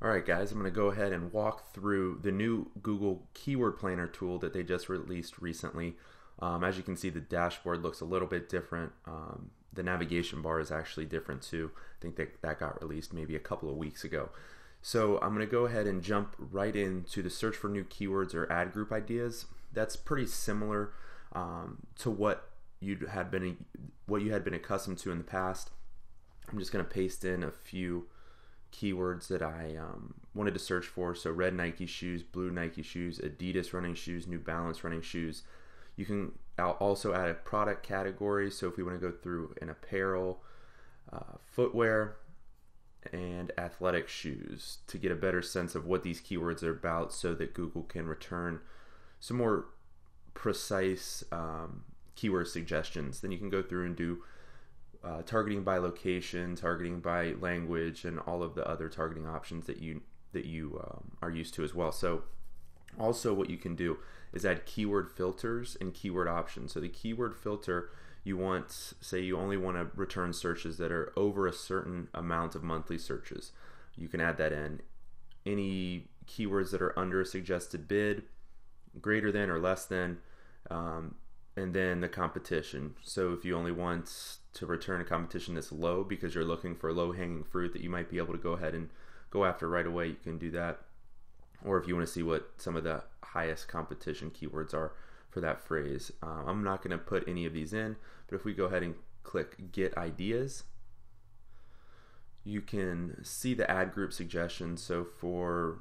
Alright guys, I'm going to go ahead and walk through the new Google Keyword Planner tool that they just released recently. As you can see, the dashboard looks a little bit different. The navigation bar is actually different too. I think that got released maybe a couple of weeks ago. So I'm going to go ahead and jump right into the search for new keywords or ad group ideas. That's pretty similar to what you had been accustomed to in the past. I'm just going to paste in a few keywords that I wanted to search for. So red Nike shoes, blue Nike shoes, Adidas running shoes, New Balance running shoes. You can also add a product category. So if we want to go through an apparel, footwear, and athletic shoes to get a better sense of what these keywords are about so that Google can return some more precise keyword suggestions. Then you can go through and do targeting by location, targeting by language, and all of the other targeting options that you are used to as well. So also what you can do is add keyword filters and keyword options. So the keyword filter, say you only want to return searches that are over a certain amount of monthly searches. You can add that in. Any keywords that are under a suggested bid, greater than or less than, and then the competition. So if you only want to return a competition that's low because you're looking for low-hanging fruit that you might be able to go ahead and go after right away, you can do that. Or if you want to see what some of the highest competition keywords are for that phrase. I'm not going to put any of these in, but if we go ahead and click Get Ideas, you can see the ad group suggestions. So for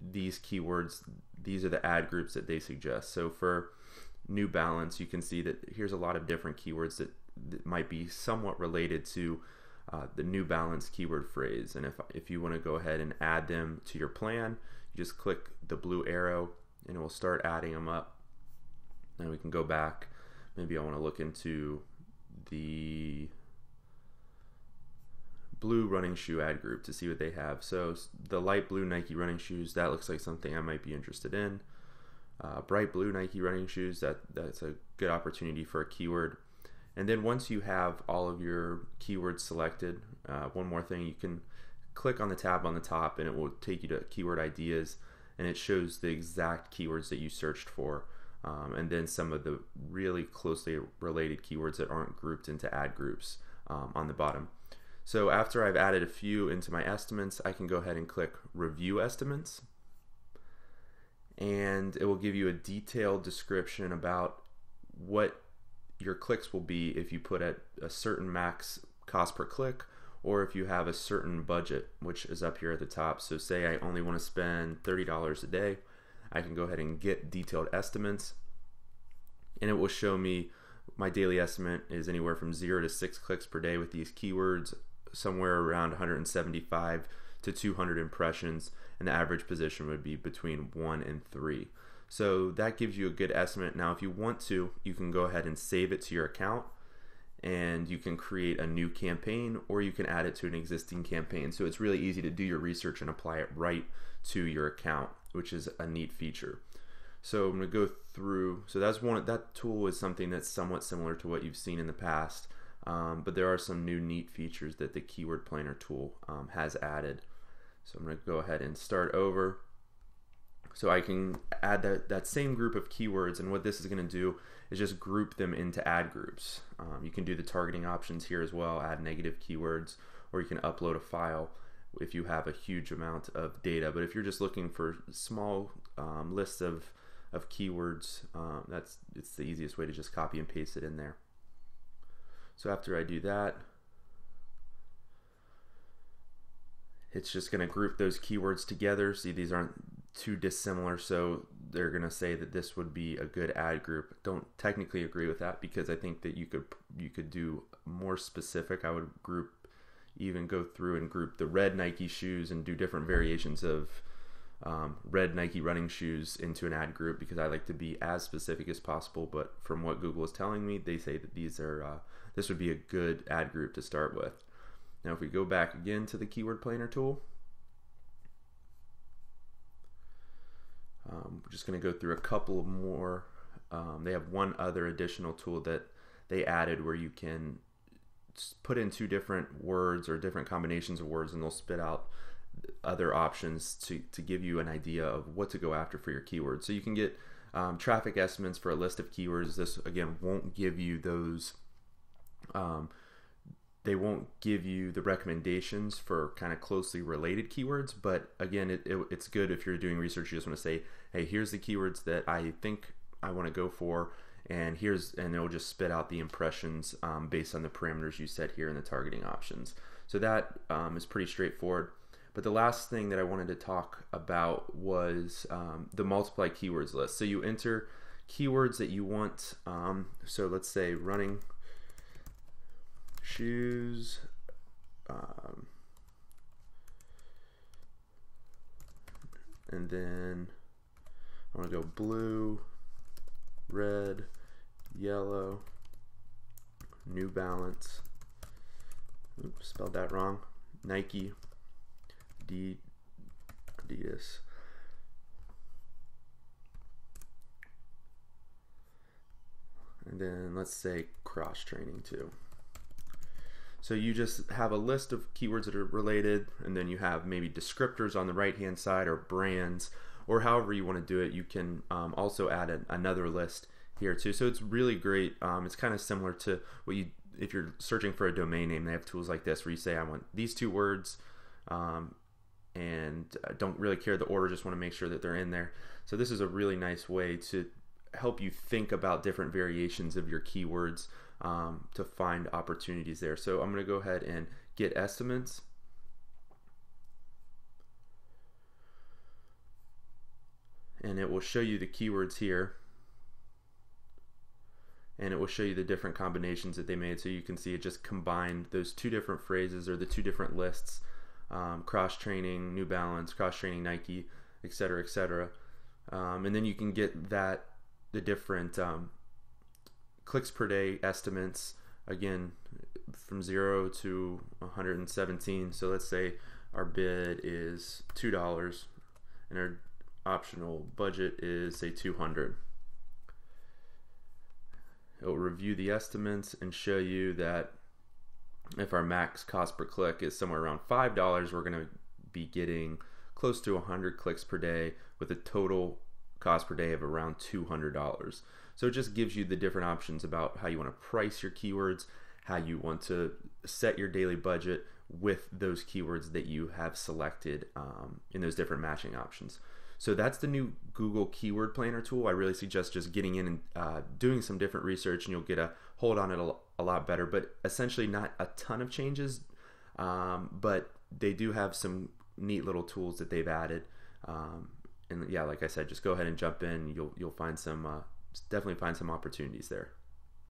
these keywords, these are the ad groups that they suggest. So for New Balance, you can see that here's a lot of different keywords that might be somewhat related to the New Balance keyword phrase. And if you want to go ahead and add them to your plan, you just click the blue arrow and it will start adding them up. Now we can go back. Maybe I want to look into the blue running shoe ad group to see what they have. So the light blue Nike running shoes, that looks like something I might be interested in. Bright blue Nike running shoes, that's a good opportunity for a keyword. And then once you have all of your keywords selected, one more thing, you can click on the tab on the top and it will take you to keyword ideas, and it shows the exact keywords that you searched for, and then some of the really closely related keywords that aren't grouped into ad groups on the bottom. So after I've added a few into my estimates, I can go ahead and click Review Estimates, and it will give you a detailed description about what your clicks will be if you put at a certain max cost per click, or if you have a certain budget, which is up here at the top. So say I only want to spend $30 a day, I can go ahead and get detailed estimates, and it will show me my daily estimate is anywhere from 0 to 6 clicks per day with these keywords, somewhere around 175 to 200 impressions, and the average position would be between 1 and 3. So that gives you a good estimate. Now if you want to, you can go ahead and save it to your account, and you can create a new campaign, or you can add it to an existing campaign. So it's really easy to do your research and apply it right to your account, which is a neat feature. So I'm going to go through, so that tool is something that's somewhat similar to what you've seen in the past, but there are some new neat features that the Keyword Planner tool has added. So I'm going to go ahead and start over. So I can add that same group of keywords, and what this is going to do is just group them into ad groups. You can do the targeting options here as well, add negative keywords, or you can upload a file if you have a huge amount of data. But if you're just looking for small lists of keywords, it's the easiest way to just copy and paste it in there. So after I do that, it's just going to group those keywords together. See, these aren't too dissimilar, so they're going to say that this would be a good ad group. Don't technically agree with that, because I think that you could do more specific. I would even go through and group the red Nike shoes and do different variations of red Nike running shoes into an ad group, because I like to be as specific as possible. But from what Google is telling me, they say that this would be a good ad group to start with. Now if we go back again to the Keyword Planner tool, we're just going to go through a couple of more. They have one other additional tool that they added where you can put in 2 different words or different combinations of words, and they'll spit out other options to give you an idea of what to go after for your keywords. So you can get traffic estimates for a list of keywords. This again won't give you those. They won't give you the recommendations for kind of closely related keywords, but again, it's good if you're doing research. You just want to say, hey, here's the keywords that I think I want to go for, and it'll just spit out the impressions based on the parameters you set here in the targeting options. So that is pretty straightforward. But the last thing that I wanted to talk about was the multiply keywords list. So you enter keywords that you want. So let's say running shoes, and then I want to go blue, red, yellow, New Balance, oops, spelled that wrong, Nike, Adidas, and then let's say cross training too. So you just have a list of keywords that are related, and then you have maybe descriptors on the right hand side, or brands, or however you want to do it. You can also add another list here too. So it's really great. It's kind of similar to if you're searching for a domain name, they have tools like this where you say, I want these two words, and don't really care the order, just want to make sure that they're in there. So this is a really nice way to help you think about different variations of your keywords to find opportunities there. So I'm going to go ahead and get estimates. And it will show you the keywords here. And it will show you the different combinations that they made. So you can see it just combined those two different phrases, or the two different lists, cross-training New Balance, cross-training Nike, etc., etc. And then you can get the different clicks per day estimates, again, from 0 to 117. So let's say our bid is $2 and our optional budget is, say, $200. It will review the estimates and show you that if our max cost per click is somewhere around $5, we're going to be getting close to 100 clicks per day with a total cost per day of around $200. So it just gives you the different options about how you want to price your keywords, how you want to set your daily budget with those keywords that you have selected in those different matching options. So that's the new Google Keyword Planner tool. I really suggest just getting in and doing some different research, and you'll get a hold on it a lot better. But essentially not a ton of changes, but they do have some neat little tools that they've added. And yeah, like I said, just go ahead and jump in. You'll find some definitely find some opportunities there.